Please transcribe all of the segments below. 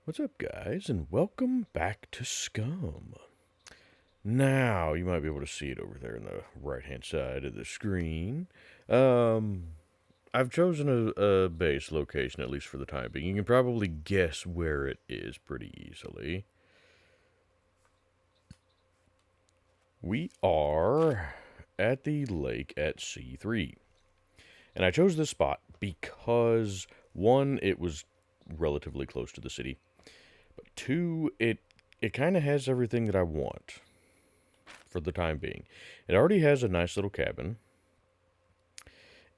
What's up, guys, and welcome back to SCUM. Now, you might be able to see it over there on the right-hand side of the screen. Um, I've chosen a base location, at least for the time being. You can probably guess where it is pretty easily. We are at the lake at C3. And I chose this spot because, one, it was relatively close to the city. But two, it kind of has everything that I want for the time being. It already has a nice little cabin.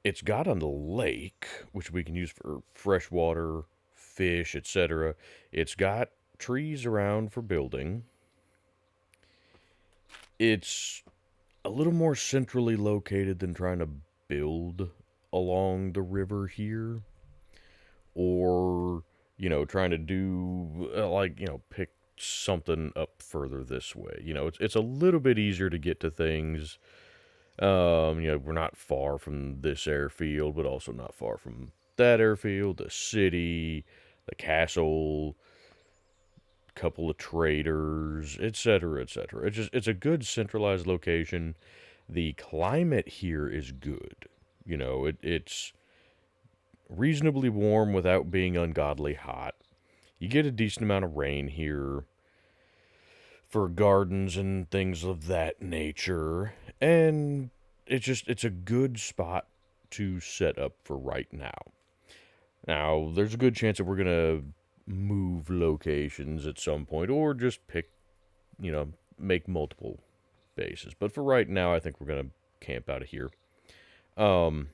It's got a lake, which we can use for freshwater, fish, etc. It's got trees around for building. It's a little more centrally located than trying to build along the river here, or trying to do pick something up further this way. It's a little bit easier to get to things. We're not far from this airfield, but also not far from that airfield, the city, the castle, couple of traders, etc., etc. It's a good centralized location. The climate here is good. It's reasonably warm without being ungodly hot. You get a decent amount of rain here for gardens and things of that nature, and it's a good spot to set up for right now. Now, there's a good chance that we're gonna move locations at some point, or just pick, make multiple bases. But for right now, I think we're gonna camp out of here. Um,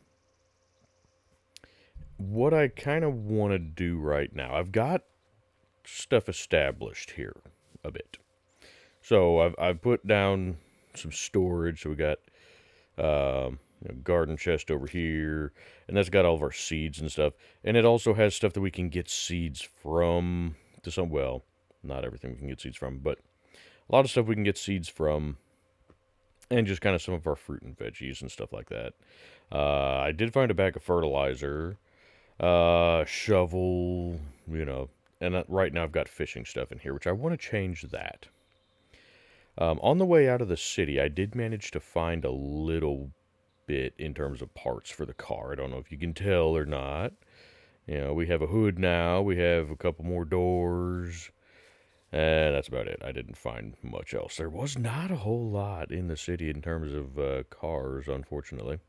what I kind of want to do right now, I've got stuff established here a bit. So I've put down some storage. So we got garden chest over here, and that's got all of our seeds and stuff. And it also has stuff that we can get seeds from. To some, well, not everything we can get seeds from, but a lot of stuff we can get seeds from, and just kind of some of our fruit and veggies and stuff like that. I did find a bag of fertilizer, shovel, and right now I've got fishing stuff in here, which I want to change that. On the way out of the city, I did manage to find a little bit in terms of parts for the car. I don't know if you can tell or not. We have a hood now. We have a couple more doors. And that's about it. I didn't find much else. There was not a whole lot in the city in terms of cars, unfortunately.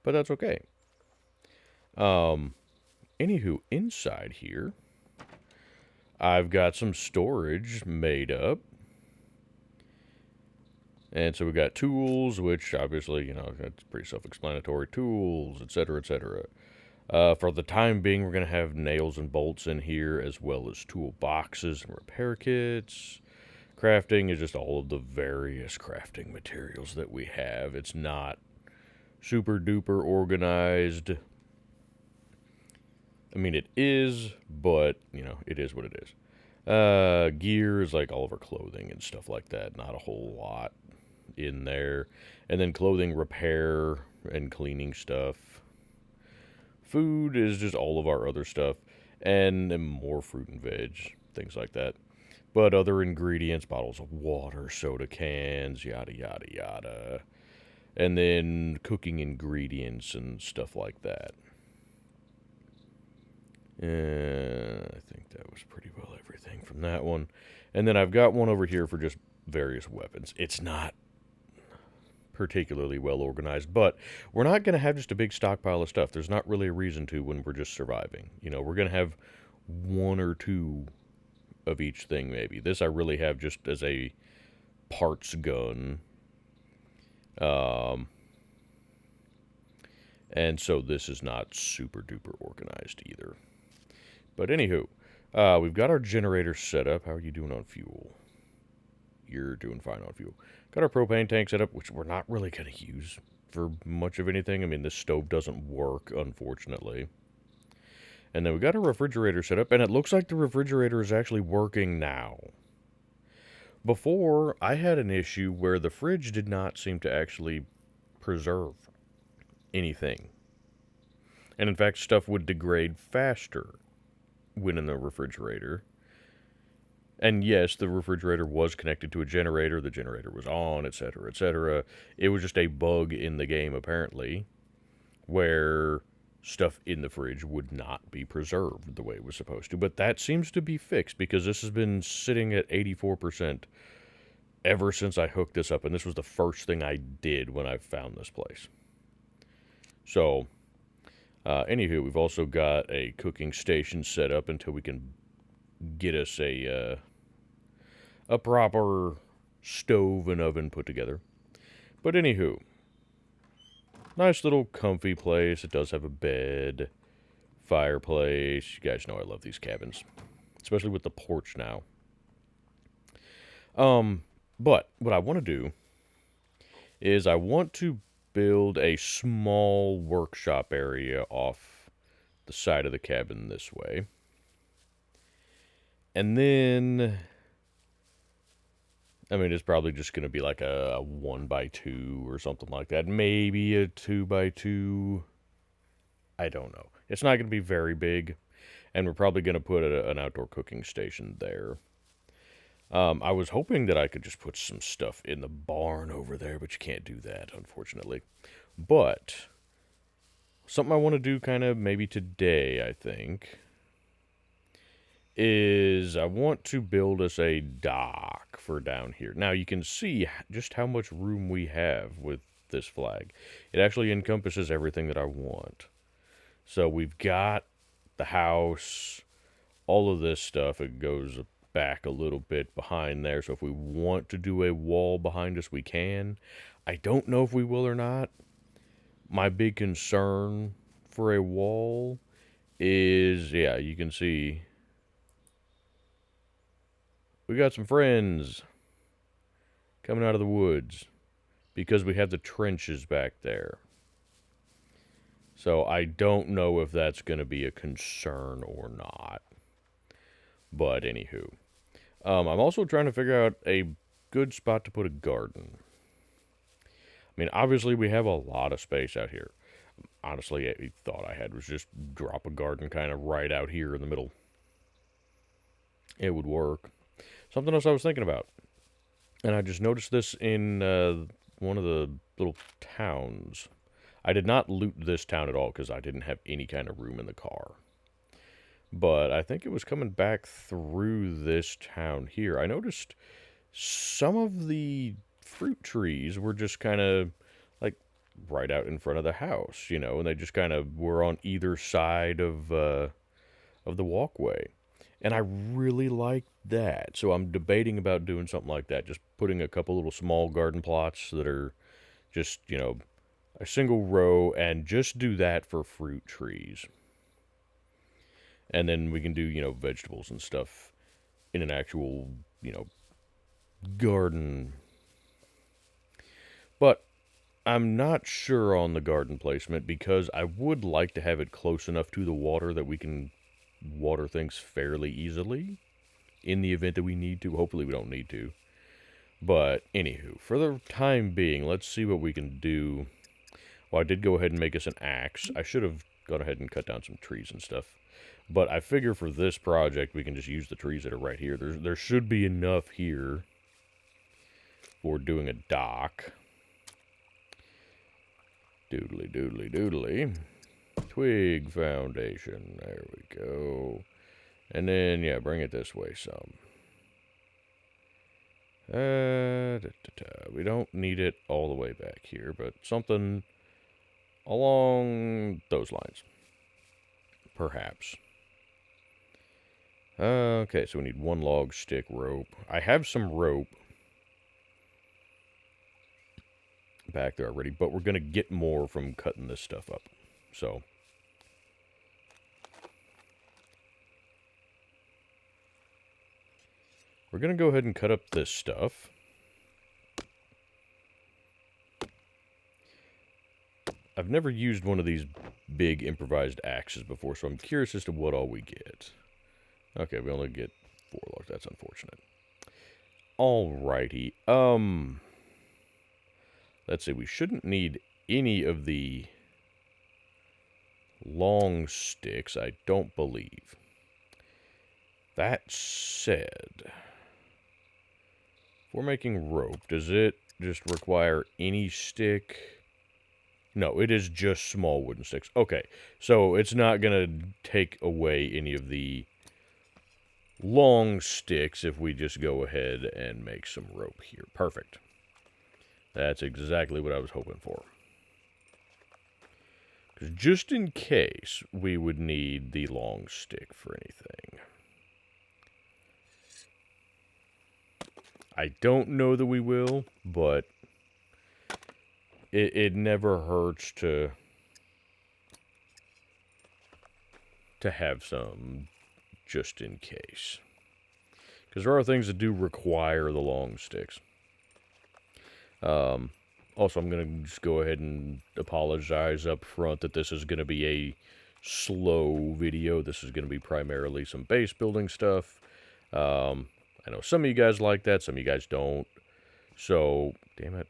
But that's okay. Anywho, inside here, I've got some storage made up. And so we got tools, which obviously, that's pretty self-explanatory. Tools, etc., etc. For the time being, we're going to have nails and bolts in here, as well as tool boxes and repair kits. Crafting is just all of the various crafting materials that we have. It's not super duper organized. I mean, it is, but, it is what it is. Gear is like all of our clothing and stuff like that. Not a whole lot in there. And then clothing repair and cleaning stuff. Food is just all of our other stuff. And more fruit and veg, things like that. But other ingredients, bottles of water, soda cans, yada, yada, yada. And then cooking ingredients and stuff like that. I think that was pretty well everything from that one. And then I've got one over here for just various weapons. It's not particularly well organized, but we're not going to have just a big stockpile of stuff. There's not really a reason to when we're just surviving. We're going to have one or two of each thing, maybe. This I really have just as a parts gun. And so this is not super duper organized either. But anywho, we've got our generator set up. How are you doing on fuel? You're doing fine on fuel. Got our propane tank set up, which we're not really going to use for much of anything. I mean, this stove doesn't work, unfortunately. And then we got our refrigerator set up, and it looks like the refrigerator is actually working now. Before, I had an issue where the fridge did not seem to actually preserve anything. And in fact, stuff would degrade faster. went in the refrigerator. And yes, the refrigerator was connected to a generator. The generator was on, etc., etc. It was just a bug in the game, apparently, where stuff in the fridge would not be preserved the way it was supposed to. But that seems to be fixed because this has been sitting at 84% ever since I hooked this up. And this was the first thing I did when I found this place. So, anywho, we've also got a cooking station set up until we can get us a proper stove and oven put together. But anywho, nice little comfy place. It does have a bed, fireplace. You guys know I love these cabins, especially with the porch now. But what I want to do is I want to build a small workshop area off the side of the cabin this way. And then, I mean, it's probably just going to be like a 1x2 or something like that. Maybe a 2x2. I don't know. It's not going to be very big. And we're probably going to put an outdoor cooking station there. I was hoping that I could just put some stuff in the barn over there, but you can't do that, unfortunately. But something I want to do kind of maybe today, I think, is I want to build us a dock for down here. Now, you can see just how much room we have with this flag. It actually encompasses everything that I want. So we've got the house, all of this stuff. It goes back a little bit behind there. So if we want to do a wall behind us, we can. I don't know if we will or not. My big concern for a wall is, yeah, you can see we got some friends coming out of the woods because we have the trenches back there. So I don't know if that's going to be a concern or not. But anywho. I'm also trying to figure out a good spot to put a garden. I mean, obviously we have a lot of space out here. Honestly, I thought I had was just drop a garden kind of right out here in the middle. It would work. Something else I was thinking about. And I just noticed this in one of the little towns. I did not loot this town at all because I didn't have any kind of room in the car. But I think it was coming back through this town here. I noticed some of the fruit trees were just kind of like right out in front of the house, you know, and they just kind of were on either side of the walkway. And I really like that. So I'm debating about doing something like that, just putting a couple little small garden plots that are just, you know, a single row, and just do that for fruit trees. And then we can do, you know, vegetables and stuff in an actual, you know, garden. But I'm not sure on the garden placement because I would like to have it close enough to the water that we can water things fairly easily in the event that we need to. Hopefully we don't need to. But anywho, for the time being, let's see what we can do. Well, I did go ahead and make us an axe. I should have gone ahead and cut down some trees and stuff. But I figure for this project, we can just use the trees that are right here. There should be enough here for doing a dock. Doodly, doodly, doodly. Twig foundation. There we go. And then, yeah, bring it this way some. We don't need it all the way back here, but something along those lines. Perhaps. Okay, so we need one log, stick, rope. I have some rope back there already, but we're going to get more from cutting this stuff up. So we're going to go ahead and cut up this stuff. I've never used one of these big improvised axes before, so I'm curious as to what all we get. Okay, we only get 4 logs. That's unfortunate. Alrighty. Let's see. We shouldn't need any of the long sticks, I don't believe. That said, if we're making rope, does it just require any stick? No, it is just small wooden sticks. Okay, so it's not going to take away any of the long sticks if we just go ahead and make some rope here. Perfect. That's exactly what I was hoping for. Because just in case, we would need the long stick for anything. I don't know that we will, but it never hurts to have some just in case. Because there are things that do require the long sticks. Also, I'm going to just go ahead and apologize up front that this is going to be a slow video. This is going to be primarily some base building stuff. I know some of you guys like that, some of you guys don't. So, damn it.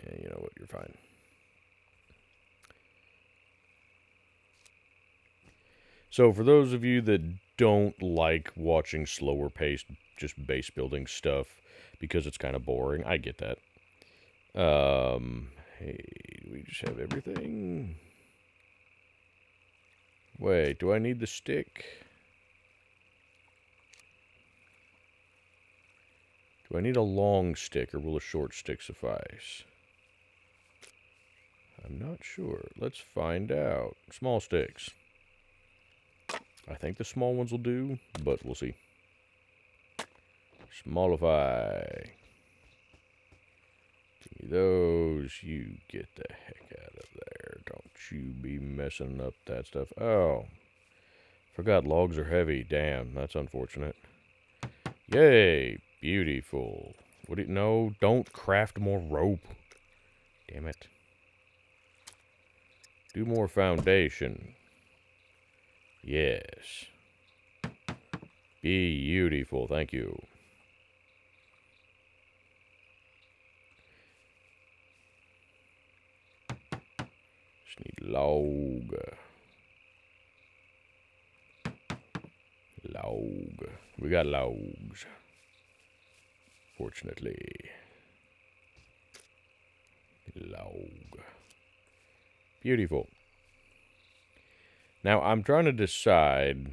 Yeah, you know what, you're fine. So, for those of you that don't like watching slower paced, just base building stuff, because it's kind of boring, I get that. Hey, we just have everything. Wait, do I need the stick? Do I need a long stick, or will a short stick suffice? I'm not sure. Let's find out. Small sticks. I think the small ones will do, but we'll see. Smallify. Give me those. You get the heck out of there. Don't you be messing up that stuff. Oh. Forgot logs are heavy. Damn, that's unfortunate. Yay. Beautiful. What do you... No, don't craft more rope. Damn it. Do more foundation. Yes. Beautiful. Thank you. Just need log. Log. We got logs. Fortunately. Log. Beautiful. Now, I'm trying to decide...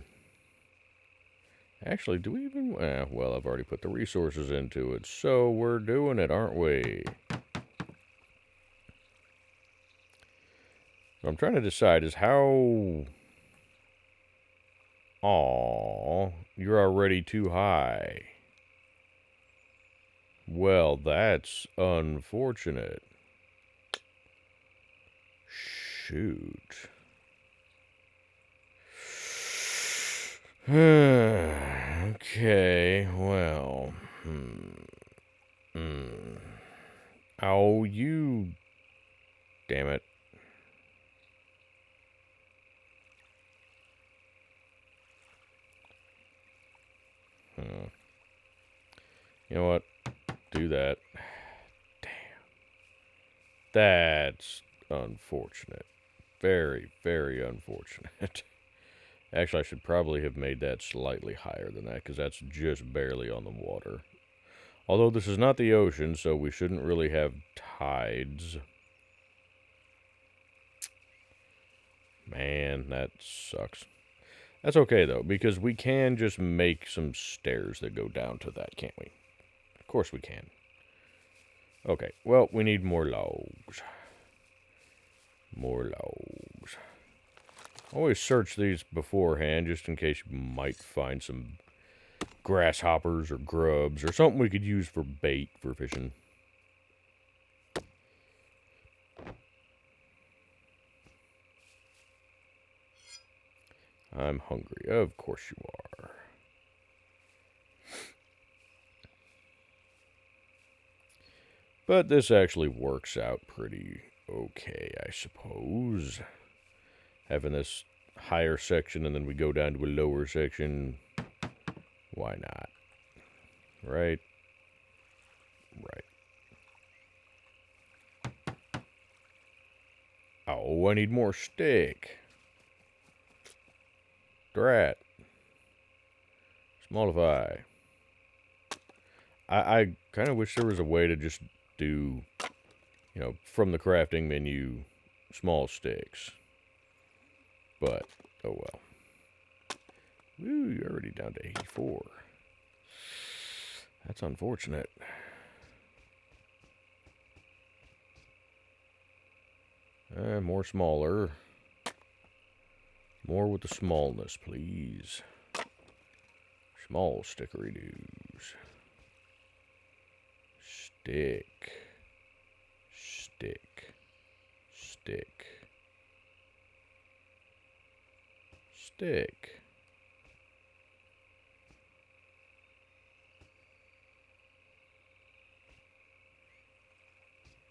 Actually, do we even... well, I've already put the resources into it, so we're doing it, aren't we? What I'm trying to decide is how... Aw, you're already too high. Well, that's unfortunate. Shoot. Okay, well. Oh, you... Damn it. You know what? Do that. Damn. That's unfortunate. Very, very unfortunate. Actually, I should probably have made that slightly higher than that, because that's just barely on the water. Although this is not the ocean, so we shouldn't really have tides. Man, that sucks. That's okay, though, because we can just make some stairs that go down to that, can't we? Of course we can. Okay, well, we need more logs. More logs. Always search these beforehand, just in case you might find some grasshoppers or grubs or something we could use for bait for fishing. I'm hungry. Of course you are. But this actually works out pretty okay, I suppose. Having this higher section and then we go down to a lower section. Why not? Right? Right. Oh, I need more stick. Drat. Smallify. I kind of wish there was a way to just do, you know, from the crafting menu, small sticks. But, oh well. Woo, you're already down to 84. That's unfortunate. More smaller. More with the smallness, please. Small stickery doos. Stick. Stick. Stick. Stick.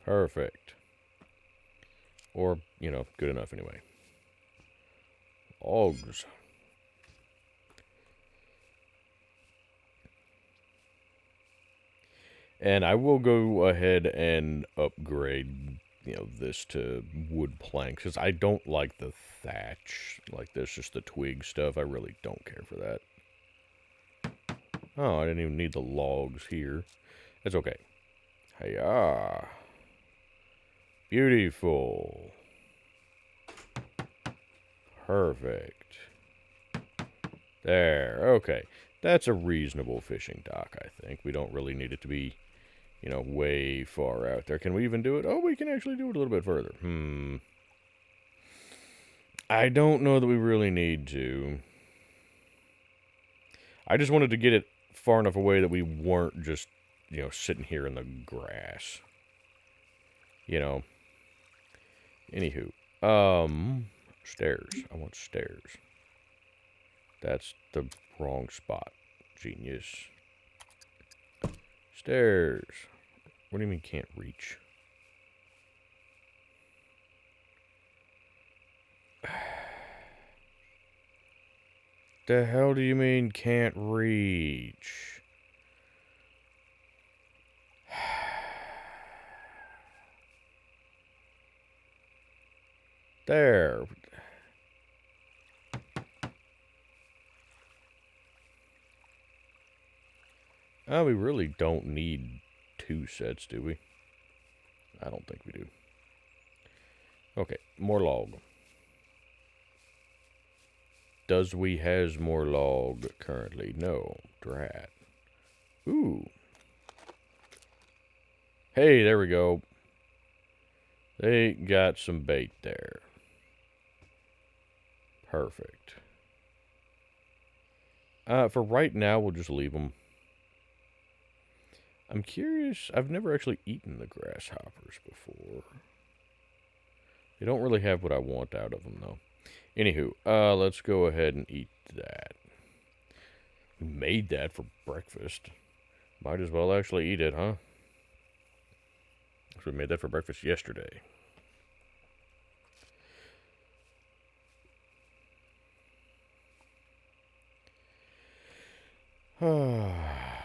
Perfect. Or, you know, good enough anyway. Logs. And I will go ahead and upgrade, you know, this to wood planks, because I don't like the thatch like this, just the twig stuff. I really don't care for that. Oh, I didn't even need the logs here. That's okay. Hiya. Beautiful. Perfect. There. Okay. That's a reasonable fishing dock, I think. We don't really need it to be, you know, way far out there. Can we even do it? Oh, we can actually do it a little bit further. I don't know that we really need to. I just wanted to get it far enough away that we weren't just, you know, sitting here in the grass. You know. Anywho. Stairs. I want stairs. That's the wrong spot. Genius. Stairs. What do you mean can't reach? The hell do you mean can't reach? There. Oh, we really don't need 2 sets, do we? I don't think we do. Okay, more log. Does we has more log currently? No. Drat. Ooh. Hey, there we go. They got some bait there. Perfect. For right now, we'll just leave them. I'm curious. I've never actually eaten the grasshoppers before. They don't really have what I want out of them, though. Anywho, let's go ahead and eat that. We made that for breakfast. Might as well actually eat it, huh? We made that for breakfast yesterday.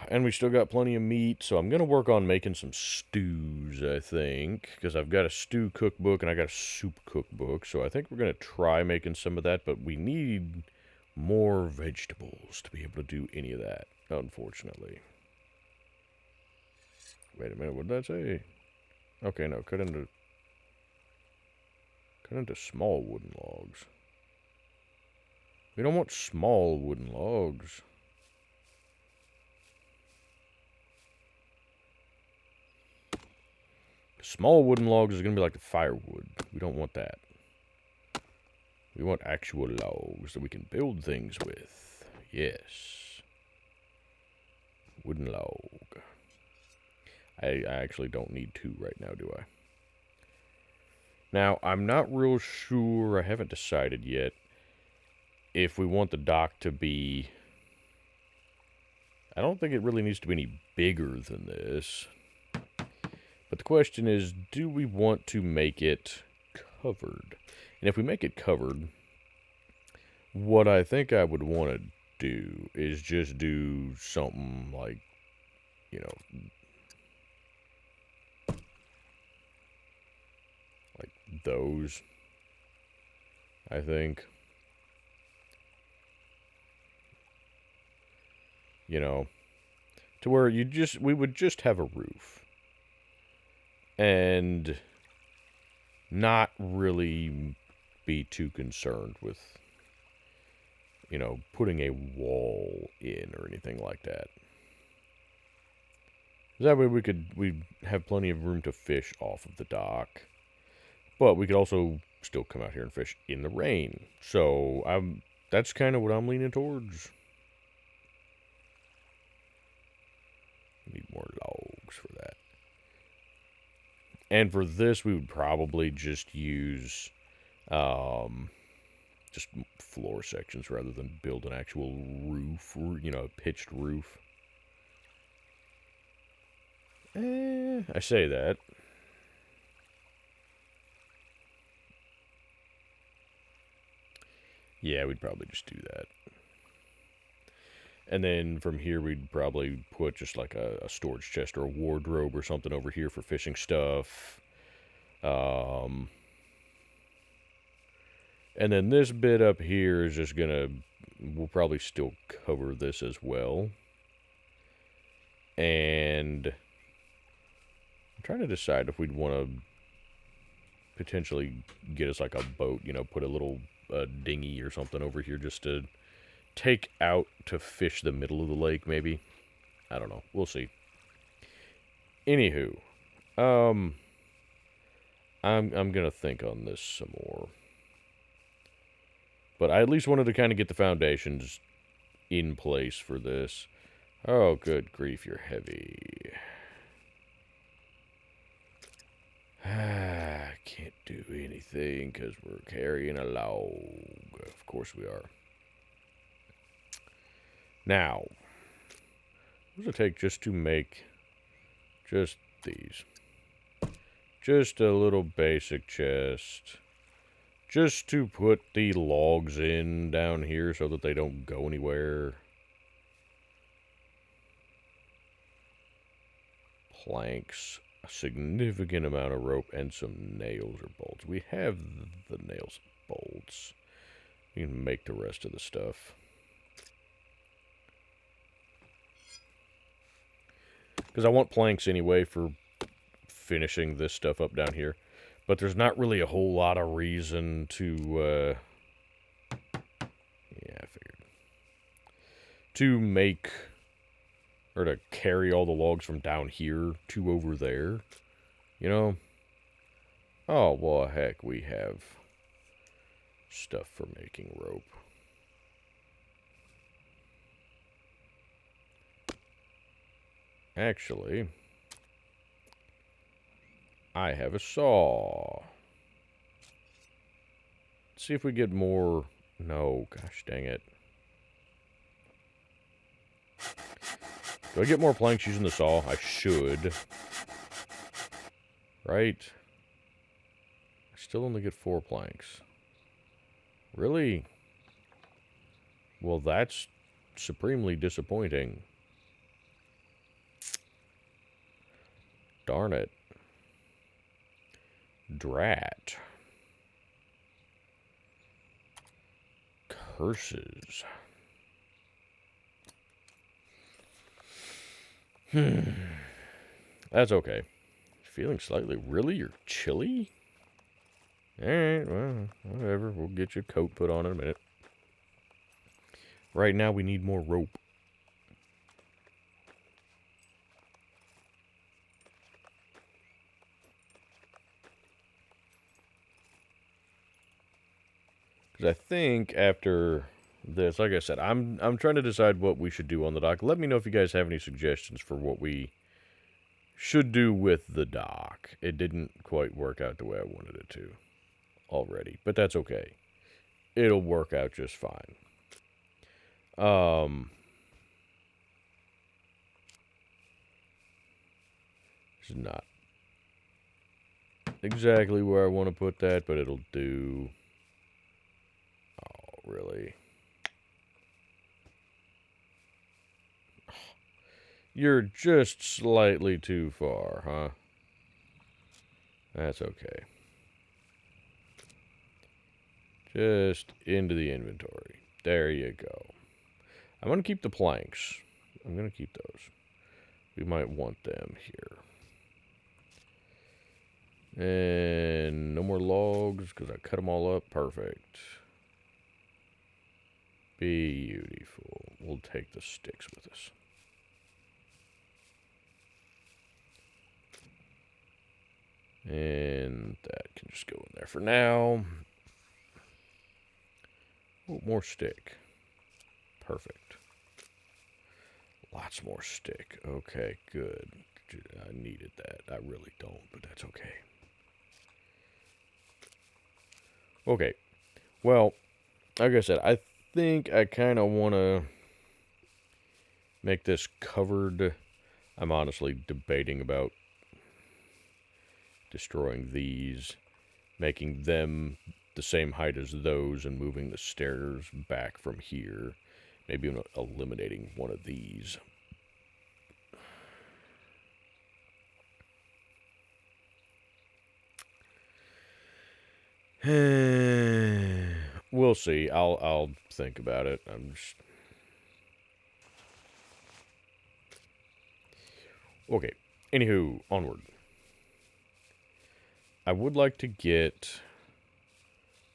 And we still got plenty of meat, so I'm going to work on making some stews, I think. Because I've got a stew cookbook and I got a soup cookbook, so I think we're going to try making some of that, but we need more vegetables to be able to do any of that, unfortunately. Wait a minute, what did that say? Okay, no, cut into small wooden logs. We don't want small wooden logs. Small wooden logs is going to be like the firewood. We don't want that. We want actual logs that we can build things with. Yes. Wooden log. I actually don't need 2 right now, do I? Now, I'm not real sure. I haven't decided yet if we want the dock to be... I don't think it really needs to be any bigger than this. But the question is, do we want to make it covered? And if we make it covered, what I think I would want to do is just do something like, you know, like those, I think. you know, to where we would just have a roof and not really be too concerned with, putting a wall in or anything like that. That way we'd have plenty of room to fish off of the dock, but we could also still come out here and fish in the rain. So that's kind of what I'm leaning towards. Need more logs for that. And for this, we would probably just use just floor sections rather than build an actual roof, or, a pitched roof. I say that. Yeah, we'd probably just do that. And then from here, we'd probably put just like a storage chest or a wardrobe or something over here for fishing stuff. And then this bit up here is just we'll probably still cover this as well. And I'm trying to decide if we'd want to potentially get us like a boat, put a little dinghy or something over here just to take out to fish the middle of the lake, maybe. I don't know. We'll see. Anywho, I'm gonna think on this some more. But I at least wanted to kind of get the foundations in place for this. Oh, good grief, you're heavy. I can't do anything because we're carrying a log. Of course we are. Now, what does it take just to make just these? Just a little basic chest. Just to put the logs in down here so that they don't go anywhere. Planks, a significant amount of rope, and some nails or bolts. We have the nails and bolts. We can make the rest of the stuff. Because I want planks anyway for finishing this stuff up down here. But there's not really a whole lot of reason to, yeah, I figured. To make, or to carry all the logs from down here to over there, Oh, well, heck, we have stuff for making rope. Actually, I have a saw. Let's see if we get more. No, gosh dang it. Do I get more planks using the saw? I should. Right? I still only get 4 planks. Really? Well, that's supremely disappointing. Darn it. Drat. Curses. That's okay. Feeling slightly... Really? You're chilly? Alright, well, whatever. We'll get your coat put on in a minute. Right now, we need more rope. Because I think after this, like I said, I'm trying to decide what we should do on the dock. Let me know if you guys have any suggestions for what we should do with the dock. It didn't quite work out the way I wanted it to already, but that's okay. It'll work out just fine. This is not exactly where I want to put that, but it'll do. Oh, really? You're just slightly too far, huh? That's okay. Just into the inventory. There you go. I'm going to keep the planks. I'm going to keep those. We might want them here. And no more logs because I cut them all up. Perfect. Beautiful. We'll take the sticks with us. And that can just go in there for now. Oh, more stick. Perfect. Lots more stick. Okay, good. I needed that. I really don't, but that's okay. Okay. Well, like I said, I think I kind of want to make this covered. I'm honestly debating about destroying these, making them the same height as those, and moving the stairs back from here. Maybe eliminating one of these. We'll see. I'll think about it. I'm just okay. Anywho, onward. I would like to get,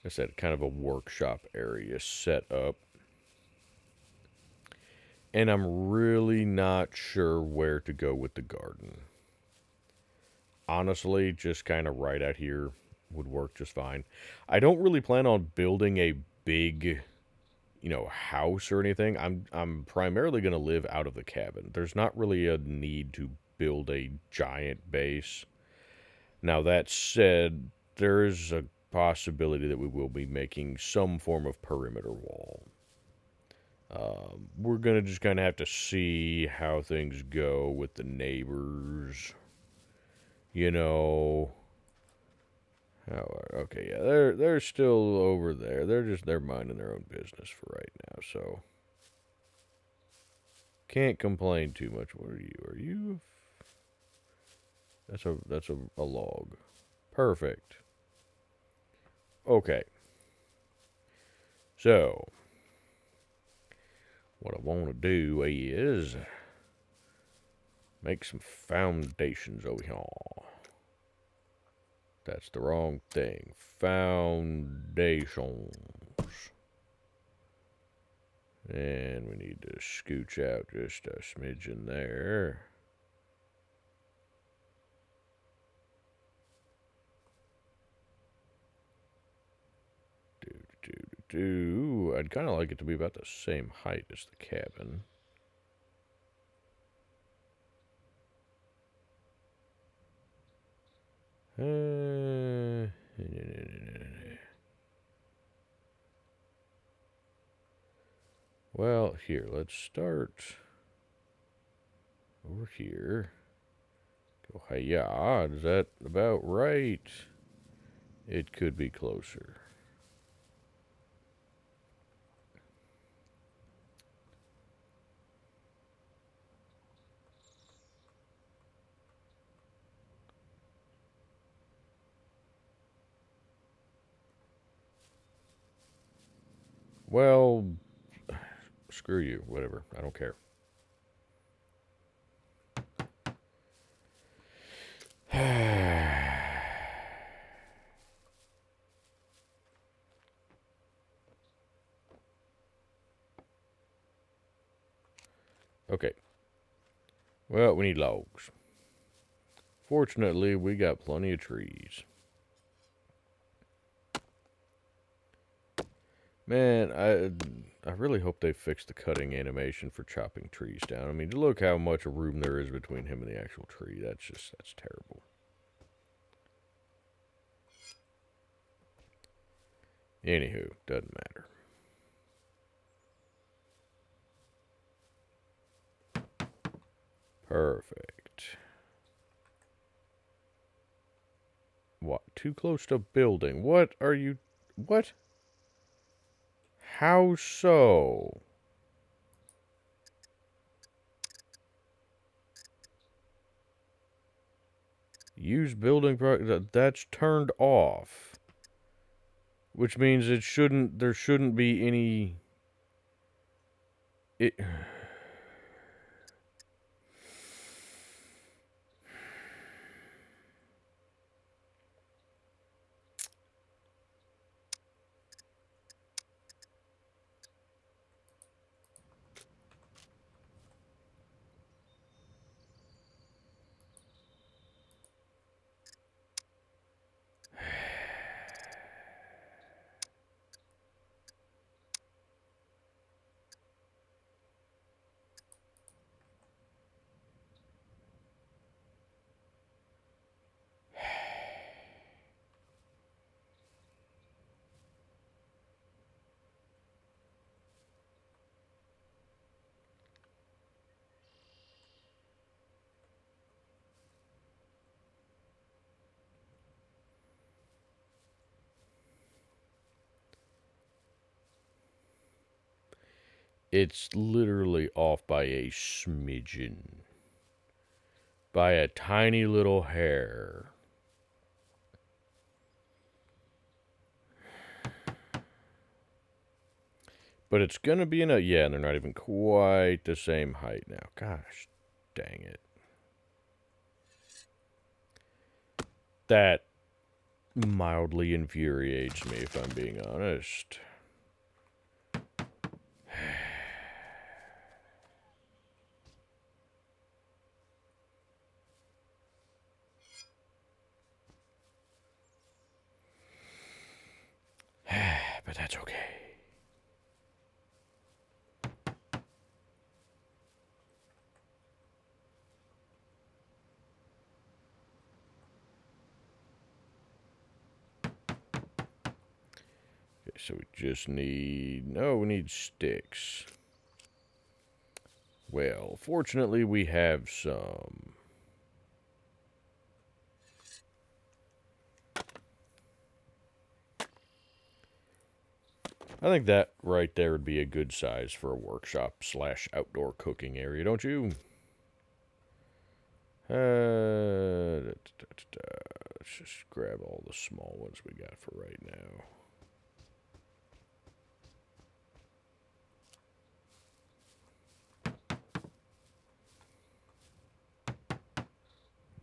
like I said, kind of a workshop area set up. And I'm really not sure where to go with the garden. Honestly, just kind of right out here would work just fine. I don't really plan on building a big, house or anything. I'm primarily going to live out of the cabin. There's not really a need to build a giant base. Now, that said, there is a possibility that we will be making some form of perimeter wall. We're going to just kind of have to see how things go with the neighbors. Okay, yeah, they're still over there. They're minding their own business for right now, so can't complain too much. What are you? Are you? That's a log. Perfect. Okay. So what I want to do is make some foundations over here. That's the wrong thing. Foundations. And we need to scooch out just a smidgen there. I'd kind of like it to be about the same height as the cabin. Well, here, let's start over here. Go, hi-ya, is that about right? It could be closer. Well, screw you, whatever, I don't care. Okay. Well, we need logs. Fortunately, we got plenty of trees. Man, I really hope they fix the cutting animation for chopping trees down. I mean, look how much room there is between him and the actual tree. That's terrible. Anywho, doesn't matter. Perfect. What? Too close to building. What are you... What? How so? Use building... That's turned off. Which means there shouldn't be any... It's literally off by a smidgen. By a tiny little hair. But it's going to be in a... Yeah, and they're not even quite the same height now. Gosh, dang it. That mildly infuriates me, if I'm being honest. But that's okay. Okay, so we just need... No, we need sticks. Well, fortunately we have some. I think that right there would be a good size for a workshop / outdoor cooking area, don't you? Let's just grab all the small ones we got for right now.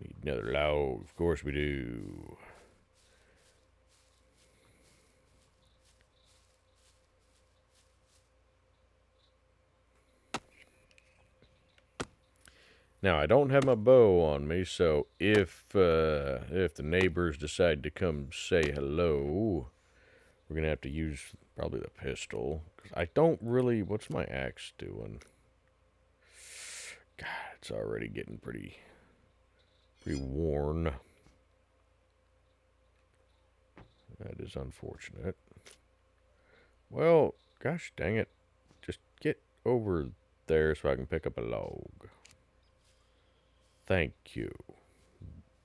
Need another log, of course we do. Now, I don't have my bow on me, so if the neighbors decide to come say hello, we're going to have to use probably the pistol. 'Cause I don't really... What's my axe doing? God, it's already getting pretty worn. That is unfortunate. Well, gosh dang it. Just get over there so I can pick up a log. Thank you,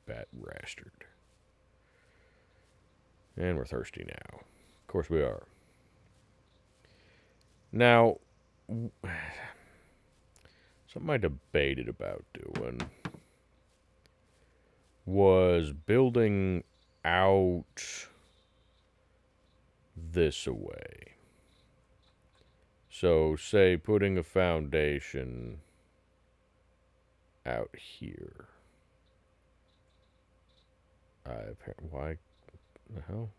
bat rastard. And we're thirsty now. Of course we are. Now, something I debated about doing was building out this away. So, say putting a foundation out here. Why the hell?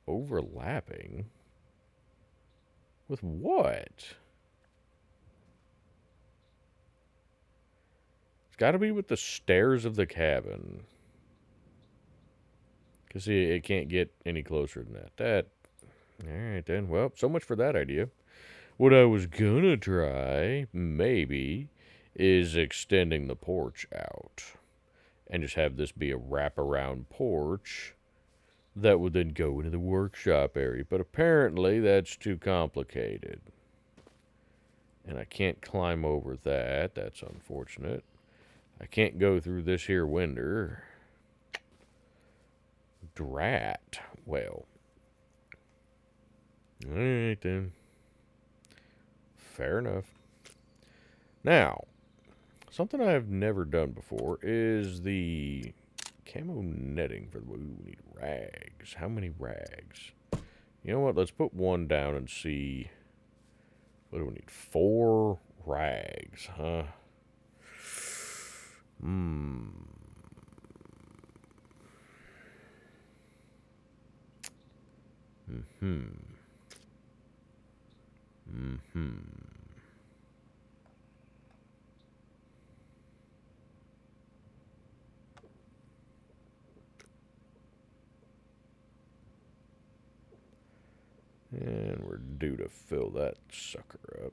Overlapping? With what? It's got to be with the stairs of the cabin. Because, see, it can't get any closer than that. Alright then. Well, so much for that idea. What I was gonna try, maybe, is extending the porch out. And just have this be a wraparound porch that would then go into the workshop area. But apparently that's too complicated. And I can't climb over that. That's unfortunate. I can't go through this here window. Drat. Well. Alright then. Fair enough. Now, something I've never done before is the camo netting for the... Ooh, we need rags. How many rags? You know what? Let's put one down and see... What do we need? 4 rags, huh? And we're due to fill that sucker up.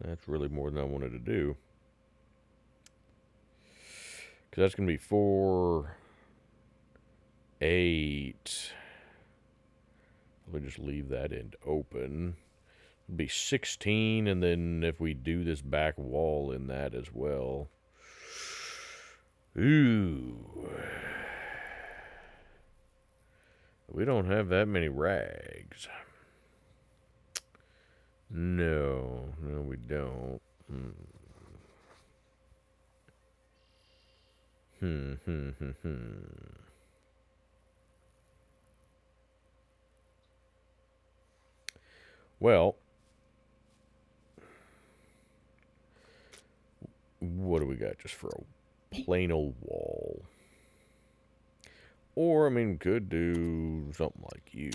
That's really more than I wanted to do. Because that's going to be 4, 8. Let me just leave that end open. It'll be 16, and then if we do this back wall in that as well. Ooh. We don't have that many rags. No, we don't. Well, what do we got just for a plain old wall? Or, I mean, could do something like you,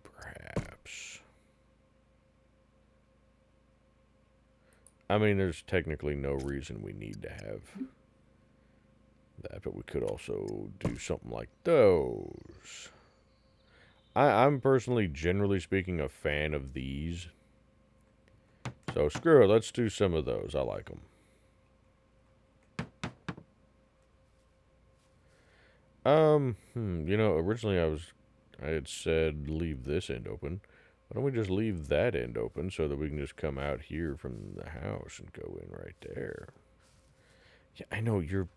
perhaps. I mean, there's technically no reason we need to have that, but we could also do something like those. I'm personally, generally speaking, a fan of these. So, screw it, let's do some of those. I like them. Originally I had said leave this end open. Why don't we just leave that end open so that we can just come out here from the house and go in right there? Yeah, I know you're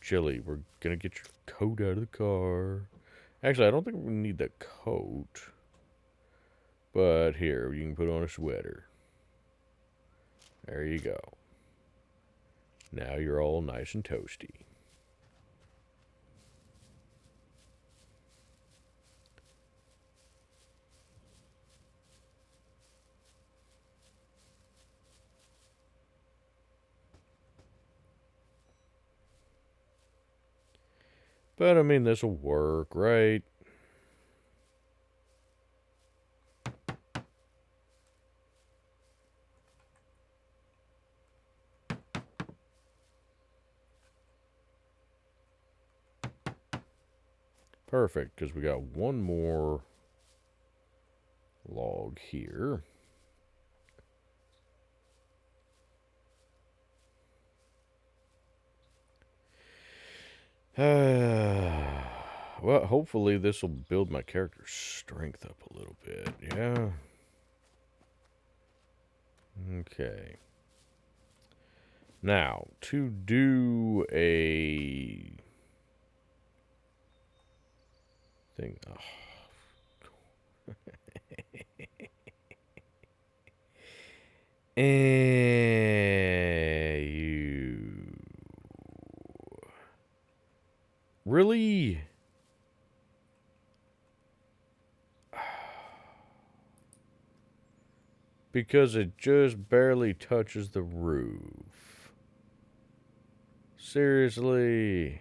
chilly. We're gonna get your coat out of the car. Actually, I don't think we need the coat. But here, you can put on a sweater. There you go. Now you're all nice and toasty. But I mean, this will work, right? Perfect, because we got one more log here. Well, hopefully this will build my character's strength up a little bit. Yeah. Okay. Now, to do a thing. Oh. You. Really? Because it just barely touches the roof. Seriously?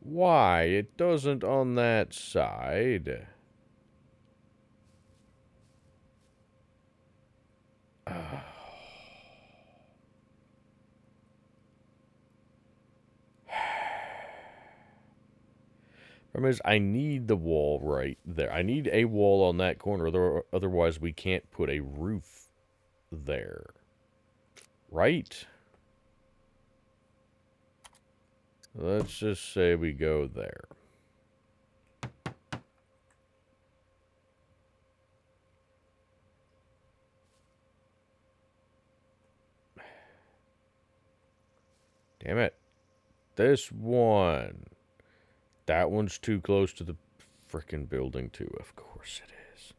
Why? It doesn't on that side. Problem is, I need the wall right there. I need a wall on that corner, otherwise we can't put a roof there. Right? Let's just say we go there. Damn it. This one. That one's too close to the frickin' building, too. Of course it is.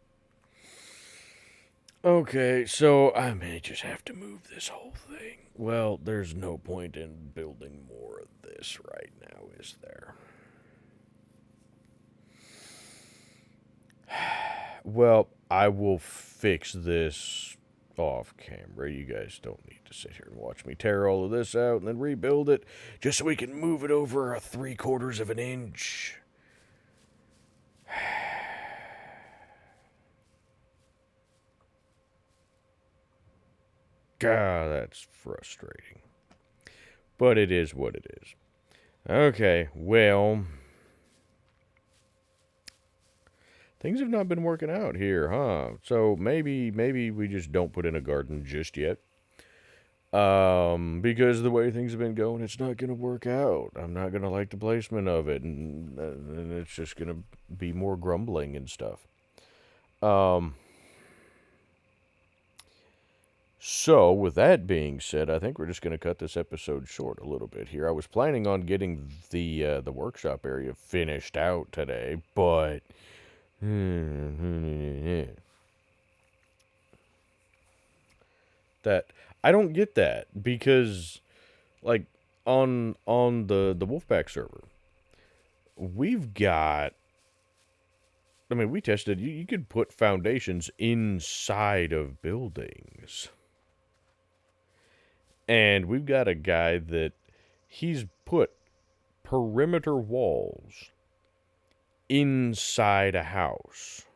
Okay, so I may just have to move this whole thing. Well, there's no point in building more of this right now, is there? Well, I will fix this off camera. You guys don't need to sit here and watch me tear all of this out and then rebuild it just so we can move it over 3/4 of an inch. God, that's frustrating. But it is what it is. Okay, well, things have not been working out here, huh? So maybe we just don't put in a garden just yet. Because the way things have been going, it's not going to work out. I'm not going to like the placement of it, and it's just going to be more grumbling and stuff. So, with that being said, I think we're just going to cut this episode short a little bit here. I was planning on getting the workshop area finished out today, but that I don't get that because like on the Wolfpack server, we've got. I mean, we tested. You could put foundations inside of buildings. And we've got a guy that he's put perimeter walls inside a house.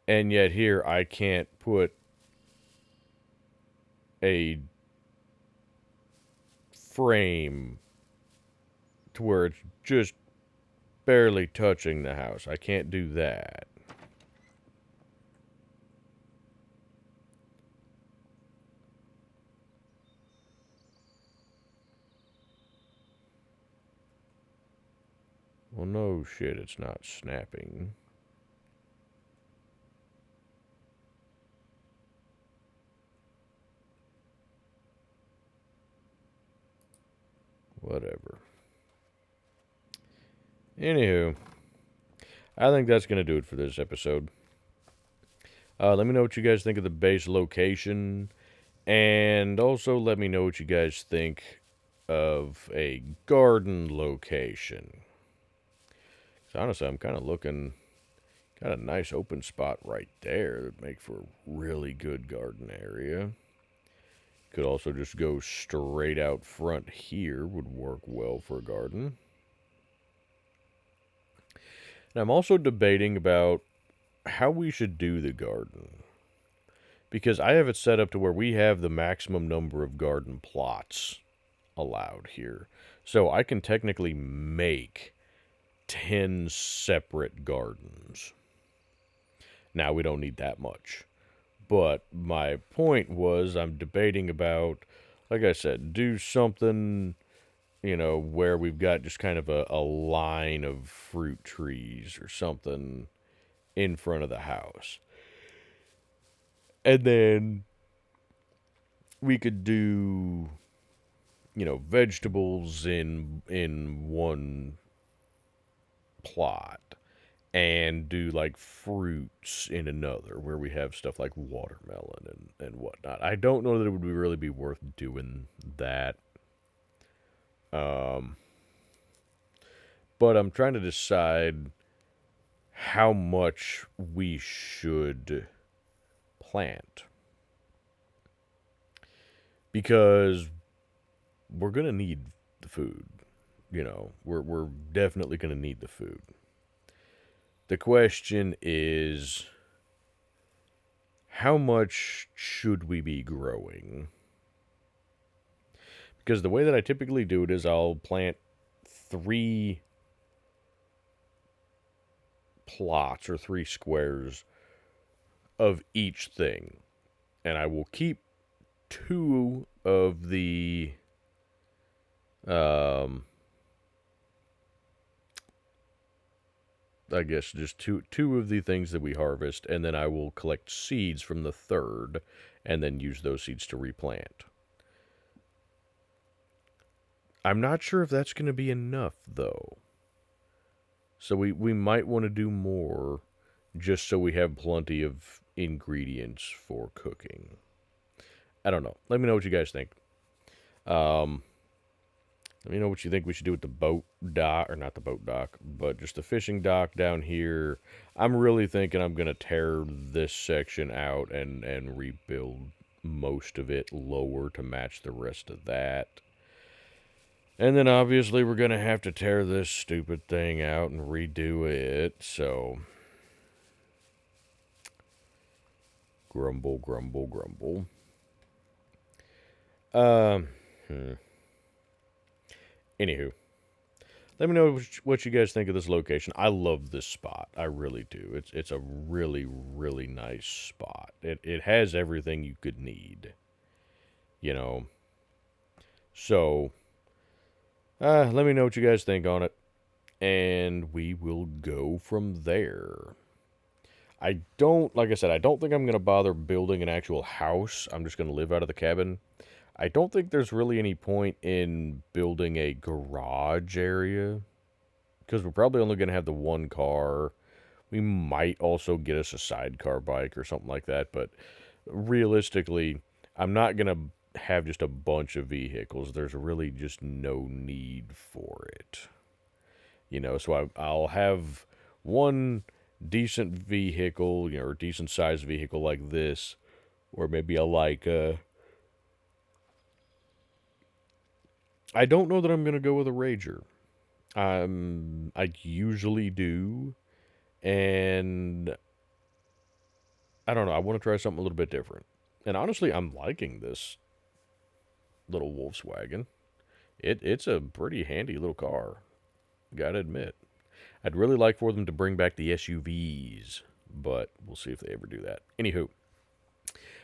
And yet here I can't put a frame to where it's just barely touching the house. I can't do that. Well, no shit, it's not snapping. Whatever. Anywho, I think that's going to do it for this episode. Let me know what you guys think of the base location. And also let me know what you guys think of a garden location. So honestly, I'm kind of looking, got a nice open spot right there that make for a really good garden area. Could also just go straight out front here, would work well for a garden. And I'm also debating about how we should do the garden. Because I have it set up to where we have the maximum number of garden plots allowed here. So I can technically make 10 separate gardens. Now, we don't need that much. But my point was, I'm debating about, like I said, do something, where we've got just kind of a line of fruit trees or something in front of the house. And then we could do, vegetables in one plot and do like fruits in another where we have stuff like watermelon and whatnot. I don't know that it would really be worth doing that. But I'm trying to decide how much we should plant. Because we're going to need the food. We're definitely going to need the food. The question is, how much should we be growing? Because the way that I typically do it is I'll plant 3 plots or 3 squares of each thing. And I will keep 2 of the I guess just two of the things that we harvest, and then I will collect seeds from the third, and then use those seeds to replant. I'm not sure if that's going to be enough, though. So we might want to do more, just so we have plenty of ingredients for cooking. I don't know. Let me know what you guys think. Let me know what you think we should do with the boat dock, or not the boat dock, but just the fishing dock down here. I'm really thinking I'm going to tear this section out and rebuild most of it lower to match the rest of that. And then obviously we're going to have to tear this stupid thing out and redo it, so grumble, grumble, grumble. Anywho, let me know what you guys think of this location. I love this spot. I really do. It's a really, really nice spot. It has everything you could need. So, let me know what you guys think on it. And we will go from there. I don't, like I said, I don't think I'm going to bother building an actual house. I'm just going to live out of the cabin. I don't think there's really any point in building a garage area because we're probably only going to have the one car. We might also get us a sidecar bike or something like that, but realistically, I'm not going to have just a bunch of vehicles. There's really just no need for it. So I'll have one decent vehicle, or decent sized vehicle like this, or maybe I don't know that I'm gonna go with a Rager. I usually do, and I don't know. I want to try something a little bit different. And honestly, I'm liking this little Volkswagen. It's a pretty handy little car. Gotta admit. I'd really like for them to bring back the SUVs, but we'll see if they ever do that. Anywho,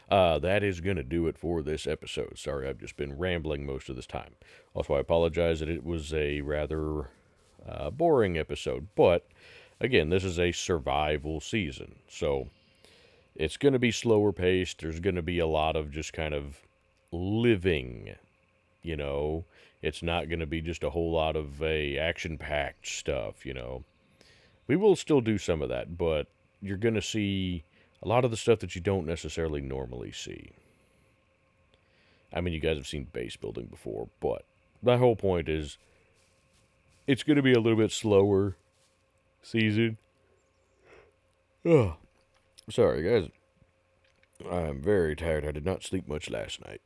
that is going to do it for this episode. Sorry, I've just been rambling most of this time. Also, I apologize that it was a rather boring episode, but again, this is a survival season, so it's going to be slower paced. There's going to be a lot of just kind of living, you know. It's not going to be just a whole lot of action packed stuff. We will still do some of that, but you're going to see a lot of the stuff that you don't necessarily normally see. I mean, you guys have seen base building before, but my whole point is it's going to be a little bit slower season. Oh, sorry, guys. I'm very tired. I did not sleep much last night.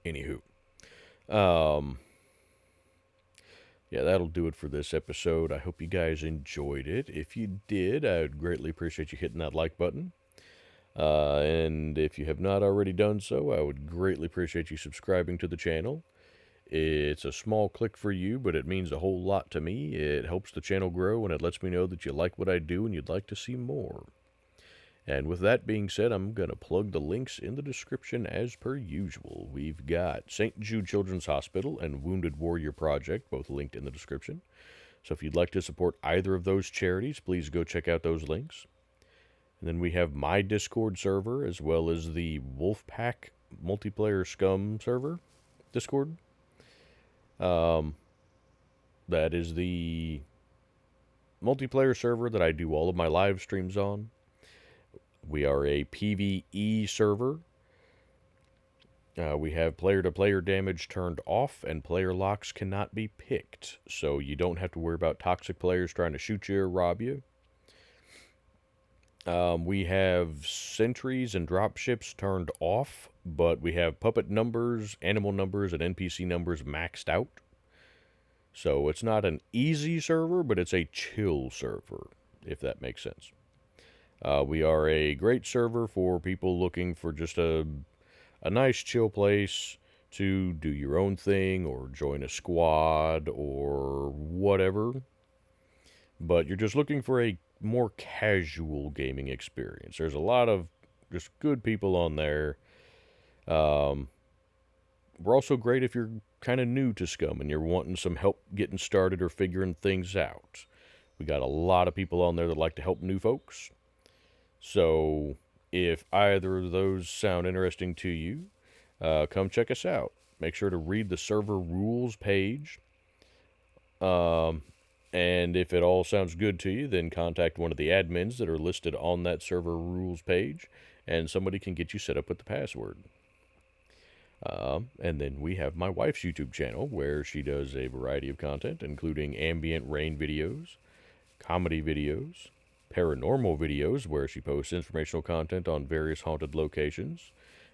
Anywho, um, yeah, that'll do it for this episode. I hope you guys enjoyed it. If you did, I would greatly appreciate you hitting that like button. And if you have not already done so, I would greatly appreciate you subscribing to the channel. It's a small click for you, but it means a whole lot to me. It helps the channel grow, and it lets me know that you like what I do and you'd like to see more. And with that being said, I'm going to plug the links in the description as per usual. We've got St. Jude Children's Hospital and Wounded Warrior Project, both linked in the description. So if you'd like to support either of those charities, please go check out those links. And then we have my Discord server, as well as the Wolfpack multiplayer SCUM server Discord. That is the multiplayer server that I do all of my live streams on. We are a PvE server. We have player-to-player damage turned off, and player locks cannot be picked. So you don't have to worry about toxic players trying to shoot you or rob you. We have sentries and dropships turned off, but we have puppet numbers, animal numbers, and NPC numbers maxed out. So it's not an easy server, but it's a chill server, if that makes sense. We are a great server for people looking for just a nice chill place to do your own thing or join a squad or whatever. But you're just looking for a more casual gaming experience. There's a lot of just good people on there. We're also great if you're kind of new to SCUM and you're wanting some help getting started or figuring things out. We got a lot of people on there that like to help new folks. So if either of those sound interesting to you, come check us out. Make sure to read the server rules page. And if it all sounds good to you, then contact one of the admins that are listed on that server rules page, and somebody can get you set up with the password. And then we have my wife's YouTube channel, where she does a variety of content, including ambient rain videos, comedy videos, paranormal videos, where she posts informational content on various haunted locations,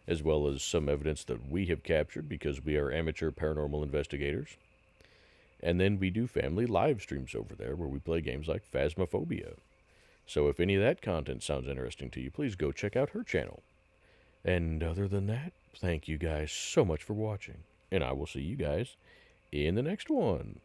as well as some evidence that we have captured because we are amateur paranormal investigators. And then we do family live streams over there where we play games like Phasmophobia. So if any of that content sounds interesting to you, please go check out her channel. And other than that, thank you guys so much for watching, and I will see you guys in the next one.